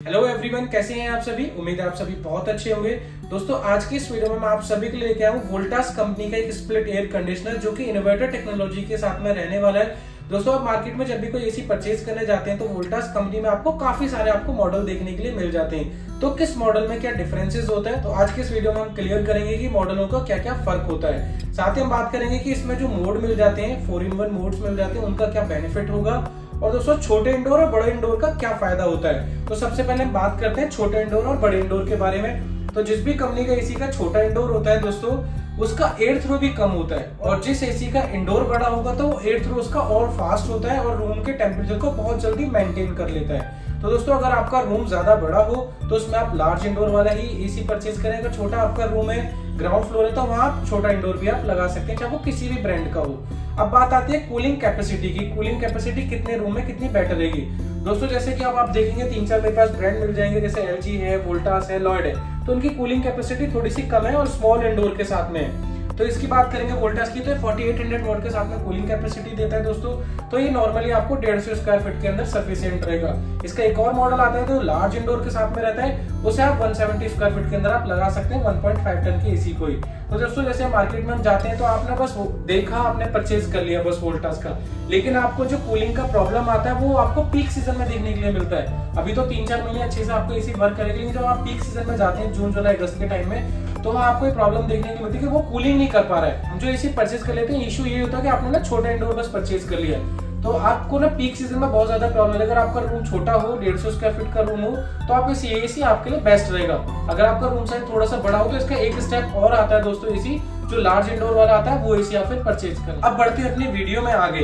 Hello everyone, कैसे हैं आप सभी। उम्मीद है आप सभी बहुत अच्छे होंगे। दोस्तों, आज की इस वीडियो में मैं आप सभी के लिए लेके आया हूँ वोल्टास कंपनी का एक स्प्लिट एयर कंडीशनर जो कि इन्वर्टर टेक्नोलॉजी के साथ में रहने वाला है। दोस्तों, आप मार्केट में जब भी कोई एसी परचेज करने जाते हैं तो वोल्टास कंपनी में आपको काफी सारे मॉडल देखने के लिए मिल जाते हैं। तो किस मॉडल में क्या डिफरेंसेस होता है, तो आज के इस वीडियो में हम क्लियर करेंगे कि मॉडलों का क्या क्या फर्क होता है। साथ ही हम बात करेंगे कि इसमें जो मोड मिल जाते हैं, 4-in-1 मोड्स मिल जाते हैं, उनका क्या बेनिफिट होगा, और दोस्तों छोटे इंडोर और बड़े इंडोर का क्या फायदा होता है। तो सबसे पहले हम बात करते हैं छोटे इंडोर और बड़े इंडोर के बारे में। तो जिस भी कंपनी का एसी का छोटा इंडोर होता है दोस्तों, उसका एयर थ्रो भी कम होता है, और जिस एसी का इंडोर बड़ा होगा तो वो एयर थ्रो उसका और फास्ट होता है और रूम के टेम्परेचर को बहुत जल्दी मेंटेन कर लेता है। तो दोस्तों, अगर आपका रूम ज्यादा बड़ा हो तो उसमें आप लार्ज इंडोर वाला ही एसी परचेज करें। अगर छोटा आपका रूम है, ग्राउंड फ्लोर है, तो वहाँ आप छोटा इंडोर भी आप लगा सकते हैं, चाहे वो किसी भी ब्रांड का हो। अब बात आती है कूलिंग कैपेसिटी की। कूलिंग कैपेसिटी कितने रूम में कितनी बेटर रहेगी। दोस्तों, जैसे कि अब आप देखेंगे 3-4 मेरे पास ब्रांड मिल जाएंगे, जैसे LG है, वोल्टास है, लॉयड है, तो उनकी कूलिंग कैपेसिटी थोड़ी सी कम है और स्मॉल इंडोर के साथ में है। तो इसकी बात करेंगे वोल्टास की, तो 4800 वॉट के साथ में कूलिंग कैपेसिटी देता है दोस्तों। तो ये नॉर्मली आपको 150 स्क्वायर फीट के अंदर सफिशिएंट रहेगा। इसका एक और मॉडल आता है जो लार्ज इंडोर के साथ में रहता है, उसे आप 170 स्क्वायर फीट के अंदर आप लगा सकते हैं 1.5 टन के एसी को ही। तो दोस्तों, जैसे मार्केट में हम जाते हैं तो आपने बस देखा, आपने परचेज कर लिया बस वोल्टास का, लेकिन आपको जो कूलिंग का प्रॉब्लम आता है वो आपको पीक सीजन में देखने के लिए मिलता है। अभी तो 3-4 महीने अच्छे से आपको एसी वर्क करेगी, लेकिन जब आप पीक सीजन में जाते हैं जून, जुलाई, अगस्त के टाइम में, तो वहाँ आपको प्रॉब्लम देखने को मिलती है कि वो कूलिंग नहीं कर पा रहा है। हम जो एसी परचेज कर लेते हैं, इशू ये होता है कि आपने ना छोटा इंडोर बस परचेज कर लिया, तो आपको ना पीक सीजन में बहुत ज्यादा प्रॉब्लम है। अगर आपका रूम छोटा हो, 150 स्क्वायर फीट का रूम हो, तो आप इस एसी आपके लिए बेस्ट रहेगा। अगर आपका रूम साइज थोड़ा सा बड़ा हो तो इसका एक स्टेप और आता है दोस्तों, एसी जो लार्ज इंडोर वाला आता है वो एसी आप फिर परचेज करें। अब बढ़ते हैं अपनी वीडियो में आगे।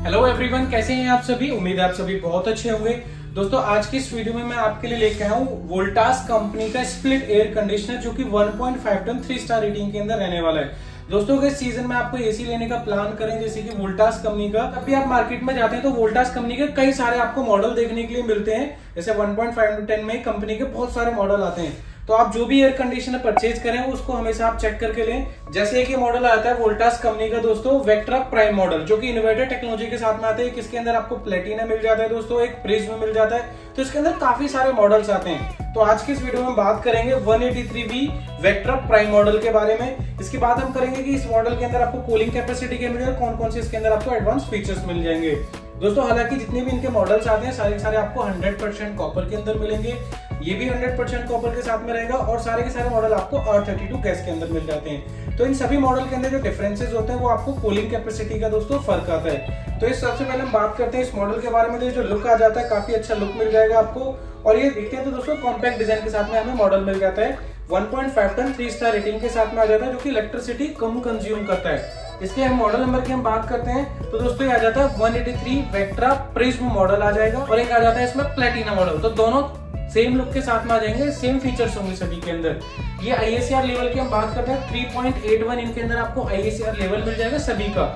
हेलो एवरीवन, कैसे हैं आप सभी। उम्मीद है आप सभी बहुत अच्छे होंगे। दोस्तों, आज की इस वीडियो में मैं आपके लिए लेके आया हूँ वोल्टास कंपनी का स्प्लिट एयर कंडीशनर जो कि 1.5 टन 3 स्टार रेटिंग के अंदर रहने वाला है। दोस्तों, अगर इस सीजन में आपको एसी लेने का प्लान करें, जैसे कि वोल्टास कंपनी का, तब भी आप मार्केट में जाते हैं तो वोल्टास कंपनी के कई सारे आपको मॉडल देखने के लिए मिलते हैं। जैसे 1.5 में कंपनी के बहुत सारे मॉडल आते हैं। तो आप जो भी एयर कंडीशनर परचेज करें उसको हमेशा आप चेक करके लें। जैसे एक ये मॉडल आता है वोल्टास कंपनी का दोस्तों, वेक्ट्रा प्राइम मॉडल, जो कि इन्वर्टर टेक्नोलॉजी के साथ में आता है। किसके अंदर आपको प्लेटिना मिल जाता है दोस्तों, एक प्रिज्म मिल जाता है। तो इसके अंदर काफी सारे मॉडल्स आते हैं। तो आज के इस वीडियो में हम बात करेंगे 183V वेक्ट्रा प्राइम मॉडल के बारे में। इसके बाद हम करेंगे कि इस मॉडल के अंदर आपको कूलिंग कैपेसिटी के मिलेगा, कौन कौन से इसके अंदर आपको एडवांस फीचर्स मिल जाएंगे। दोस्तों, हालांकि जितने भी इनके मॉडल्स आते हैं सारे सारे आपको 100% कॉपर के अंदर मिलेंगे। ये भी 100% कॉपर के साथ में रहेगा, और सारे के सारे मॉडल आपको R32 गैस के अंदर मिल जाते हैं। तो इन सभी मॉडल के अंदर जो डिफरेंसेस होते हैं वो आपको कूलिंग कैपेसिटी का दोस्तों फर्क आता है। तो इस सबसे पहले हम बात करते हैं इस मॉडल के बारे में। तो जो लुक आ जाता है, काफी अच्छा लुक मिल जाएगा आपको। और ये देखते हैं तो दोस्तों कॉम्पैक्ट डिजाइन के साथ में हमें मॉडल मिल जाता है। 1.5 टन 3 स्टार रेटिंग के साथ में आ जाता है, जो कि इलेक्ट्रिसिटी कम कंज्यूम करता है। इसके हम मॉडल नंबर की हम बात करते हैं तो दोस्तों ये आ जाता है 183 वेक्ट्रा प्रिज्म मॉडल आ जाएगा, और एक आ जाता है इसमें प्लेटिना मॉडल। तो दोनों सेम लुक के साथ में आ जाएंगे, सेम फीचर्स होंगे सभी के अंदर। ये ISR लेवल की हम बात करते हैं 3.81 इनके अंदर आपको ISR लेवल मिल जाएगा सभी का।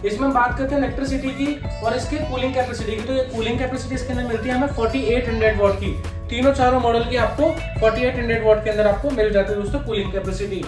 इसमें हम बात करते हैं इलेक्ट्रिसिटी की और इसके कूलिंग कैपेसिटी की। तो ये कूलिंग कैपेसिटी इसके अंदर मिलती है हमें 4800 वॉट की। तीनों चारों मॉडल की आपको 4800 वॉट के अंदर आपको मिल जाती है दोस्तों कूलिंग कैपेसिटी।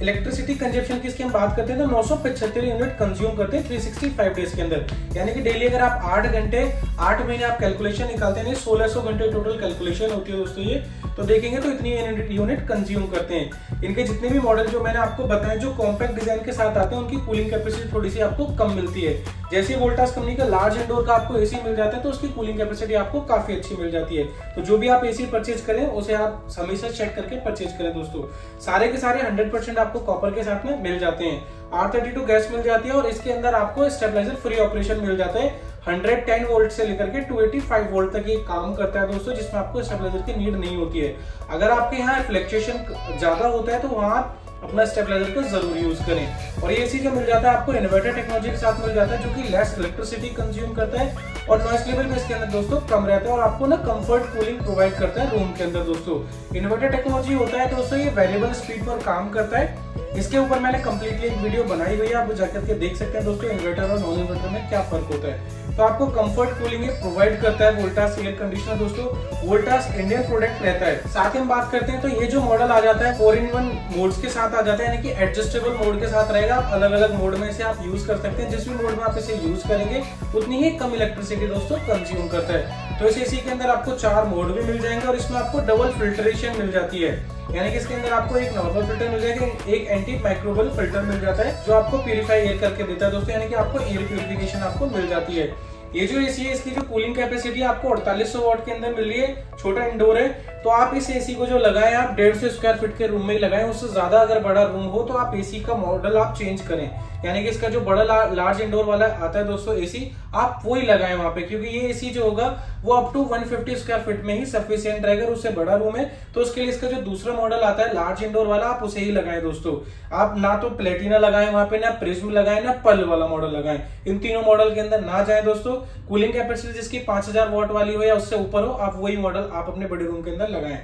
इलेक्ट्रिसिटी कंजप्शन की इसकी हम बात करते हैं तो 975 यूनिट कंज्यूम करते हैं 365 डेज के अंदर। यानी कि डेली अगर आप 8 घंटे 8 महीने आप कैलकुलेशन निकालते हैं, 1600 घंटे टोटल कैलकुलेशन होती है दोस्तों ये, तो देखेंगे तो इतनी यूनिट कंज्यूम करते हैं। इनके जितने भी मॉडल जो मैंने आपको बताए जो कॉम्पैक्ट डिजाइन के साथ आते हैं, उनकी कूलिंग कैपेसिटी थोड़ी सी आपको कम मिलती है। जैसे वोल्टास कंपनी का लार्ज इंडोर का आपको एसी मिल जाता है, तो उसकी कूलिंग कैपेसिटी आपको काफी अच्छी मिल जाती है। तो जो भी आप एसी परचेज करें उसे आप हमेशा चेक करके परचेज करें दोस्तों। सारे के सारे 100% आपको कॉपर के साथ में मिल जाते हैं। R32 गैस मिल जाती है, और इसके अंदर आपको स्टेबलाइजर फ्री ऑपरेशन मिल जाता है। 110 वोल्ट से लेकर के 285 वोल्ट तक ये काम करता है दोस्तों, जिसमें आपको स्टेबलाइजर की नीड नहीं होती है। अगर आपके यहाँ फ्लक्चुएशन ज्यादा होता है तो वहां आप अपना स्टेबलाइजर का जरूर यूज करें। और ये एसी जो मिल जाता है आपको इन्वर्टर टेक्नोलॉजी के साथ मिल जाता है, जो कि लेस इलेक्ट्रिसिटी कंज्यूम करता है, और नॉइस लेवल में इसके अंदर दोस्तों कम रहता है, और आपको ना कंफर्ट कूलिंग प्रोवाइड करता है रूम के अंदर दोस्तों। इन्वर्टर टेक्नोलॉजी होता है दोस्तों, ये वेरिएबल स्पीड पर काम करता है। इसके ऊपर मैंने कंप्लीटली एक वीडियो बनाई हुई है, आप जाकर के देख सकते हैं दोस्तों इन्वर्टर और नॉन इन्वर्टर में क्या फर्क होता है। तो आपको कंफर्ट कूलिंग प्रोवाइड करता है वोल्टास एयर कंडीशनर दोस्तों। वोल्टास इंडियन प्रोडक्ट रहता है। साथ ही हम बात करते हैं तो ये जो मॉडल आ जाता है 4-in-1 मोड्स के साथ आ जाता है, यानी कि एडजस्टेबल मोड के साथ रहेगा। आप अलग अलग मोड में इसे आप यूज कर सकते हैं। जिस भी मोड में आप इसे यूज करेंगे उतनी ही कम इलेक्ट्रिसिटी दोस्तों कंज्यूम करता है। तो इस एसी के अंदर आपको 4 मोड भी मिल जाएंगे और इसमें आपको डबल फिल्ट्रेशन मिल जाती है, यानी कि इसके अंदर आपको एक नॉर्मल फिल्टर मिल जाएगा, एक एंटी माइक्रोबियल फिल्टर मिल जाता है जो आपको प्यूरिफाई एयर करके देता है दोस्तों, यानी कि आपको एयर प्यूरिफिकेशन आपको मिल जाती है। ये जो एसी है इसकी जो कूलिंग कैपेसिटी आपको 4800 वाट के अंदर मिल रही है, छोटा इंडोर है। तो आप इस एसी को जो लगाएं आप 150 स्क्वायर फीट के रूम में ही लगाएं, उससे ज्यादा अगर बड़ा रूम हो तो आप एसी का मॉडल आप चेंज करें, यानी कि इसका जो बड़ा लार्ज इंडोर वाला आता है दोस्तों एसी, आप वो ही लगाएं वहां पे, क्योंकि ये एसी जो होगा वो अप टू 150 स्क्वायर फीट में ही सफिशिएंट रहेगा। उससे बड़ा रूम है तो उसके लिए इसका जो दूसरा मॉडल आता है लार्ज इंडोर वाला, आप उसे ही लगाएं दोस्तों। आप ना तो प्लेटिना लगाएं वहां पे, ना प्रिज्म लगाएं, ना पर्ल वाला मॉडल लगाएं। इन तीनों मॉडल के अंदर ना जाए दोस्तों। कूलिंग कैपेसिटी जिसकी 5000 वाट वाली हो या उससे ऊपर हो, आप वही मॉडल आप अपने बड़े रूम के अंदर लगाएं।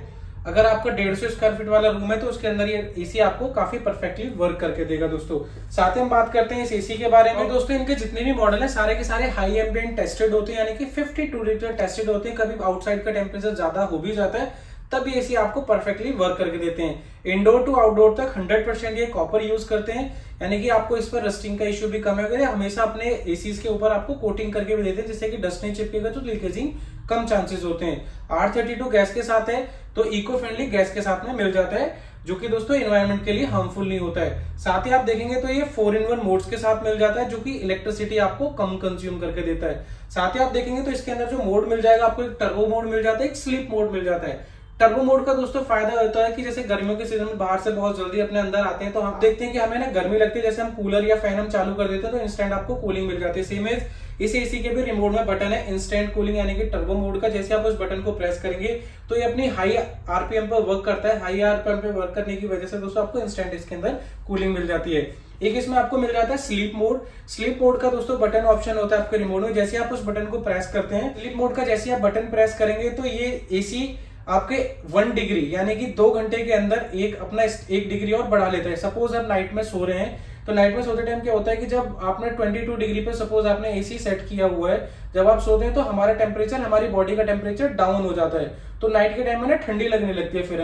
अगर आपका 150 स्क्वायर फीट वाला रूम है तो उसके अंदर ये एसी आपको काफी परफेक्टली वर्क करके देगा दोस्तों। साथ ही हम बात करते हैं इस एसी के बारे में दोस्तों। इनके जितने भी मॉडल है सारे के सारे हाई एम्बिएंट टेस्टेड होते हैं, यानी कि 52 डिग्री टेस्टेड होते हैं। कभी आउटसाइड का टेम्परेचर ज्यादा हो भी जाता है तब ये एसी आपको परफेक्टली वर्क करके देते हैं। इंडोर टू आउटडोर तक 100% ये कॉपर यूज करते हैं, यानी कि आपको इस पर रस्टिंग का इश्यू भी कम है। हमेशा अपने एसीज के ऊपर आपको कोटिंग करके भी देते हैं जिससे कि डस्ट नहीं चिपकेगा तो लीकेजिंग कम चांसेस होते हैं। R32 गैस के साथ है तो इको फ्रेंडली गैस के साथ में मिल जाता है, जो कि दोस्तों एनवायरनमेंट के लिए हार्मफुल नहीं होता है। साथ ही आप देखेंगे तो ये 4-in-1 मोड्स के साथ मिल जाता है, जो कि इलेक्ट्रिसिटी आपको कम कंज्यूम करके देता है। साथ ही आप देखेंगे तो इसके अंदर जो मोड मिल जाएगा आपको, एक टर्बो मोड मिल जाता है, एक स्लीप मोड मिल जाता है। टर्बो मोड का दोस्तों फायदा होता है कि जैसे गर्मियों के सीजन में बाहर से बहुत जल्दी अपने अंदर आते हैं तो हम देखते हैं कि हमें ना गर्मी लगती है, जैसे हम कूलर या फैन हम चालू कर देते हैं तो इंस्टेंट आपको कूलिंग मिल जाती है। सेम एज इस एसी के भी रिमोट में बटन है इंस्टेंट कूलिंग, यानी कि टर्बो मोड का। जैसे आप उस बटन को प्रेस करेंगे तो ये अपनी हाई आरपीएम पर वर्क करता है। हाई आरपीएम पे वर्क करने की वजह से दोस्तों आपको इंस्टेंट इसके अंदर कूलिंग मिल जाती है। एक इसमें आपको मिल जाता है स्लीप मोड। स्लीप मोड का दोस्तों बटन ऑप्शन होता है आपके रिमोट में। जैसे आप उस बटन को प्रेस करते हैं, स्लीप मोड का जैसे आप बटन प्रेस करेंगे तो ये एसी आपके 1 डिग्री यानी कि 2 घंटे के अंदर एक अपना 1 डिग्री और बढ़ा लेता है। सपोज आप नाइट में सो रहे हैं तो नाइट में सोते टाइम क्या होता है कि जब आपने 22 डिग्री पे सपोज आपने एसी सेट किया हुआ है, जब आप सोते हैं तो हमारा टेम्परेचर, हमारी बॉडी का टेम्परेचर डाउन हो जाता है। तो नाइट के टाइम में ना ठंडी लगने लगती है, फिर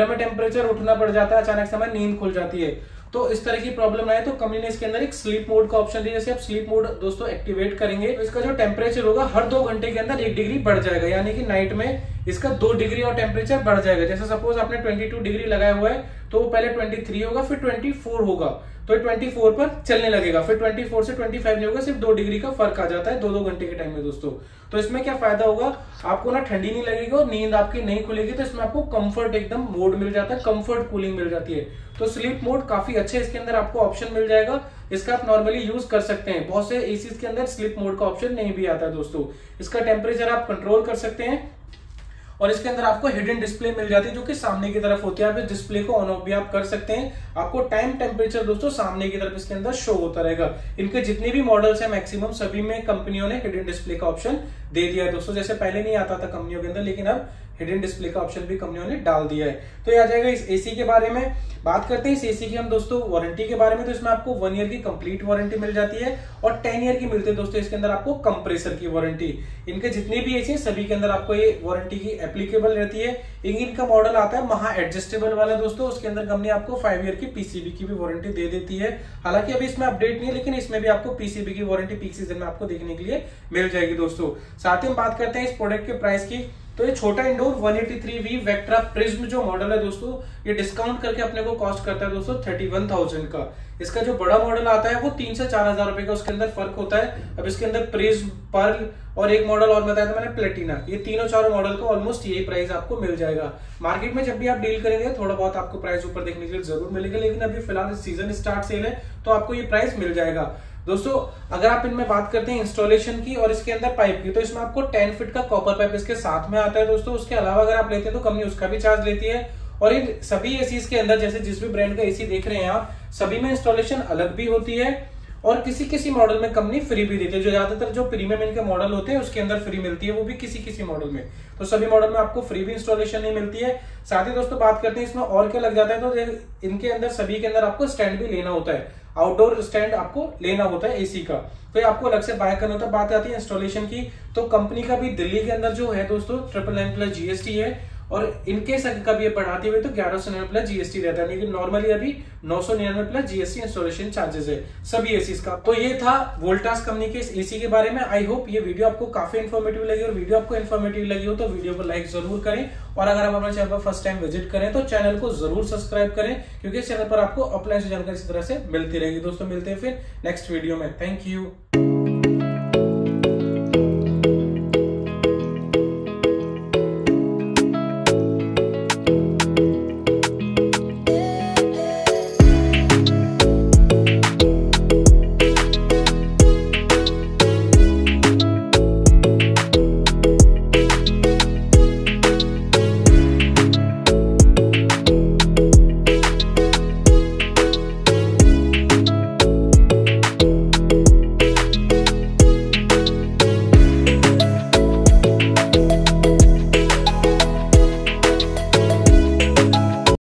हमें टेम्परेचर उठना पड़ जाता है, अचानक से हमारी नींद खुल जाती है। तो इस तरह की प्रॉब्लम आए तो कंपनी ने इसके अंदर एक स्लीप मोड का ऑप्शन दिया। जैसे आप स्लीप मोड दोस्तों एक्टिवेट करेंगे तो इसका जो टेम्परेचर होगा हर 2 घंटे के अंदर 1 डिग्री बढ़ जाएगा, यानी कि नाइट में इसका 2 डिग्री और टेम्परेचर बढ़ जाएगा। जैसे सपोज आपने 22 डिग्री लगाया हुआ है तो वो पहले 23 होगा, फिर 24 होगा, तो 24 पर चलने लगेगा, फिर 24 से 25 नहीं होगा, सिर्फ 2 डिग्री का फर्क आ जाता है 2-2 घंटे के टाइम में दोस्तों। तो इसमें क्या फायदा होगा, आपको ना ठंडी नहीं लगेगी और नींद आपकी नहीं खुलेगी। तो इसमें आपको कंफर्ट एकदम मोड मिल जाता है, कंफर्ट कूलिंग मिल जाती है। तो स्लीप मोड काफी अच्छे, इसके अंदर आपको ऑप्शन मिल जाएगा, इसका आप नॉर्मली यूज कर सकते हैं। बहुत से एसीज के अंदर स्लीप मोड का ऑप्शन नहीं भी आता है दोस्तों। इसका टेम्परेचर आप कंट्रोल कर सकते हैं और इसके अंदर आपको हिडन डिस्प्ले मिल जाती है जो कि सामने की तरफ होती है। आप इस डिस्प्ले को ऑन ऑफ भी आप कर सकते हैं। आपको टाइम टेम्परेचर दोस्तों सामने की तरफ इसके अंदर शो होता रहेगा। इनके जितने भी मॉडल्स हैं मैक्सिमम सभी में कंपनियों ने हिडन डिस्प्ले का ऑप्शन दे दिया है दोस्तों। जैसे पहले नहीं आता था कंपनियों के अंदर, लेकिन अब हिडन डिस्प्ले का ऑप्शन भी कंपनियों ने डाल दिया है। तो ये आ जाएगा इस एसी के बारे में। बात करते हैं इस एसी की हम दोस्तों वारंटी के बारे में। तो इसमें आपको 1 ईयर की कंप्लीट वारंटी मिल जाती है और 10 ईयर की मिलती है दोस्तों इसके अंदर आपको कंप्रेसर की वारंटी। इनके जितने भी एसी सभी के अंदर आपको ये वारंटी की एप्लीकेबल रहती है। इनका मॉडल आता है महा एडजस्टेबल वाला दोस्तों, उसके अंदर कंपनी आपको 5 ईयर की पीसीबी की भी वारंटी दे देती है। हालांकि अभी इसमें अपडेट नहीं है, लेकिन इसमें भी आपको पीसीबी की वारंटी पीक सीजन में आपको देखने के लिए मिल जाएगी दोस्तों। साथ ही हम बात करते हैं इस प्रोडक्ट के प्राइस की। तो ये छोटा इंडोर 183V वेक्ट्रा प्रिज्म जो मॉडल है दोस्तों, ये डिस्काउंट करके अपने को कॉस्ट करता है दोस्तों 31,000 का। इसका जो बड़ा मॉडल आता है वो 3 से 4,000 रुपए का उसके अंदर फर्क होता है। अब इसके अंदर प्रिज्म, पर्ल और एक मॉडल और बताया था मैंने प्लेटिना, ये तीनों चारों मॉडल को ऑलमोस्ट यही प्राइस आपको मिल जाएगा। मार्केट में जब भी आप डील करेंगे थोड़ा बहुत आपको प्राइस ऊपर देखने के लिए जरूर मिलेगा, लेकिन अभी फिलहाल सीजन स्टार्ट सेल है तो आपको ये प्राइस मिल जाएगा दोस्तों। अगर आप इनमें बात करते हैं इंस्टॉलेशन की और इसके अंदर पाइप की, तो इसमें आपको 10 फीट का कॉपर पाइप इसके साथ में आता है दोस्तों। उसके अलावा अगर आप लेते हैं तो कंपनी उसका भी चार्ज लेती है। और इन सभी एसीज के अंदर जैसे जिस भी ब्रांड का एसी देख रहे हैं आप, सभी में इंस्टॉलेशन अलग भी होती है और किसी किसी मॉडल में कंपनी फ्री भी देती है। जो ज्यादातर जो प्रीमियम इनके मॉडल होते हैं उसके अंदर फ्री मिलती है, वो भी किसी किसी मॉडल में। तो सभी मॉडल में आपको फ्री भी इंस्टॉलेशन नहीं मिलती है। साथ ही दोस्तों बात करते हैं इसमें और क्या लग जाता है, तो इनके अंदर सभी के अंदर आपको स्टैंड भी लेना होता है, आउटडोर स्टैंड आपको लेना होता है एसी का, तो ये आपको अलग से बाय करना होता है। बात आती है इंस्टॉलेशन की, तो कंपनी का भी दिल्ली के अंदर जो है दोस्तों 999+ GST है, और इनकेस कभी ये बढ़ाते हुए तो 1199+ GST रहता है, लेकिन नॉर्मली अभी 999+ GST इंस्टॉलेशन चार्जेस है सभी एसीज का। तो ये था वोल्टास कंपनी के इस एसी के बारे में। आई होप ये वीडियो आपको काफी इन्फॉर्मेटिव लगी, और वीडियो आपको इन्फॉर्मेटिव लगी हो तो वीडियो को लाइक जरूर करें, और अगर आप हमारे चैनल पर फर्स्ट टाइम विजिट करें तो चैनल को जरूर सब्सक्राइब करें, क्योंकि इस चैनल पर आपको अप्लायंस जानकारी इसी तरह से मिलती रहेगी। दोस्तों मिलते हैं फिर नेक्स्ट वीडियो में। Thank you.